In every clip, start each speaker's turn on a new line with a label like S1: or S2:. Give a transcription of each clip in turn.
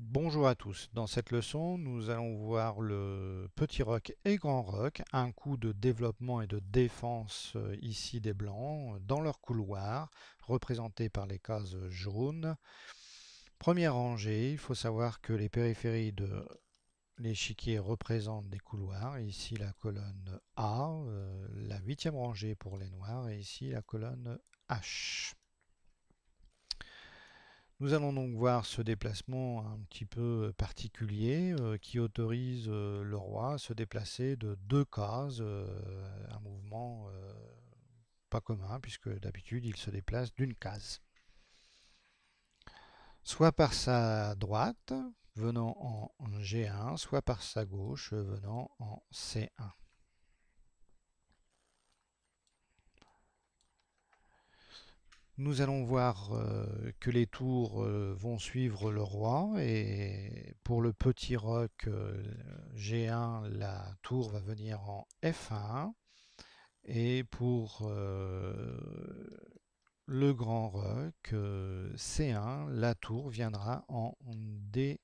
S1: Bonjour à tous. Dans cette leçon, nous allons voir le petit roc et grand roc, un coup de développement et de défense ici des blancs dans leur couloir, représenté par les cases jaunes. Première rangée, il faut savoir que les périphéries de l'échiquier représentent des couloirs. Ici la colonne A, la huitième rangée pour les noirs, et ici la colonne H. Nous allons donc voir ce déplacement un petit peu particulier qui autorise le roi à se déplacer de deux cases, un mouvement pas commun puisque d'habitude il se déplace d'une case. Soit par sa droite venant en G1, soit par sa gauche venant en C1. Nous allons voir que les tours vont suivre le roi et pour le petit roc G1, la tour va venir en F1 et pour le grand roc C1, la tour viendra en D1.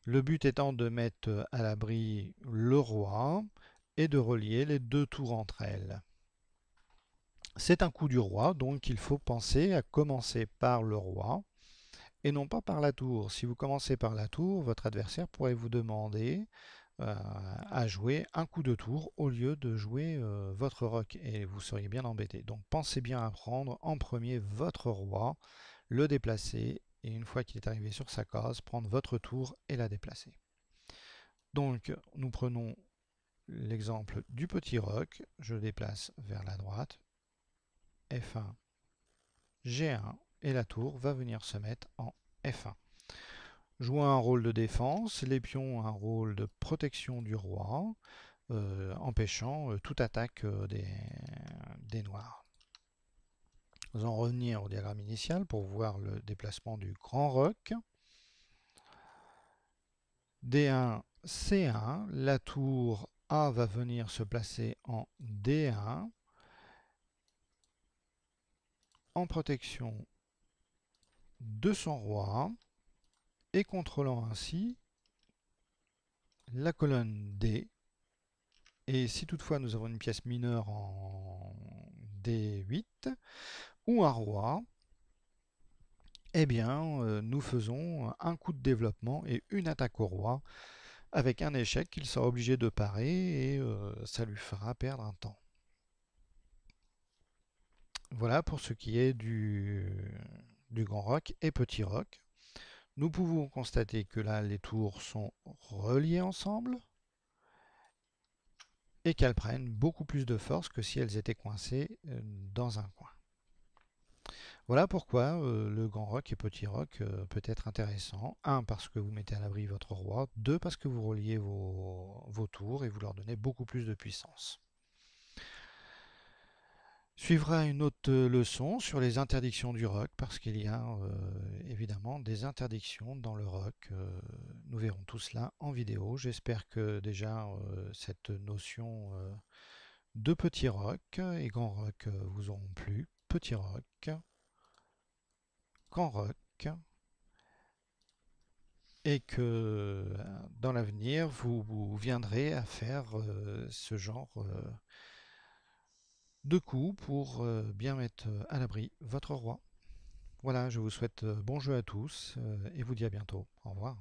S1: Le but étant de mettre à l'abri le roi et de relier les deux tours entre elles. C'est un coup du roi, donc il faut penser à commencer par le roi et non pas par la tour. Si vous commencez par la tour, votre adversaire pourrait vous demander à jouer un coup de tour au lieu de jouer votre roc et vous seriez bien embêté. Donc pensez bien à prendre en premier votre roi, le déplacer et une fois qu'il est arrivé sur sa case, prendre votre tour et la déplacer. Donc nous prenons l'exemple du petit roc, je le déplace vers la droite, F1, G1 et la tour va venir se mettre en F1. Jouant un rôle de défense, les pions ont un rôle de protection du roi, empêchant toute attaque des noirs. Nous allons revenir au diagramme initial pour voir le déplacement du grand roc. D1, C1, la tour A va venir se placer en D1, en protection de son roi, et contrôlant ainsi la colonne D. Et si toutefois nous avons une pièce mineure en D8 ou un roi, eh bien nous faisons un coup de développement et une attaque au roi avec un échec qu'il sera obligé de parer et ça lui fera perdre un temps. Voilà pour ce qui est du grand roc et petit roc. Nous pouvons constater que là les tours sont reliées ensemble et qu'elles prennent beaucoup plus de force que si elles étaient coincées dans un coin. Voilà pourquoi le grand roc et petit roc peut être intéressant. Un, parce que vous mettez à l'abri votre roi. Deux, parce que vous reliez vos tours et vous leur donnez beaucoup plus de puissance. Suivra une autre leçon sur les interdictions du roc, parce qu'il y a évidemment des interdictions dans le roc. Nous verrons tout cela en vidéo. J'espère que déjà cette notion de petit roc et grand roc vous auront plu. Petit roc, grand roc, et que dans l'avenir, vous viendrez à faire ce genre de coups pour bien mettre à l'abri votre roi. Voilà, je vous souhaite bon jeu à tous et vous dis à bientôt. Au revoir.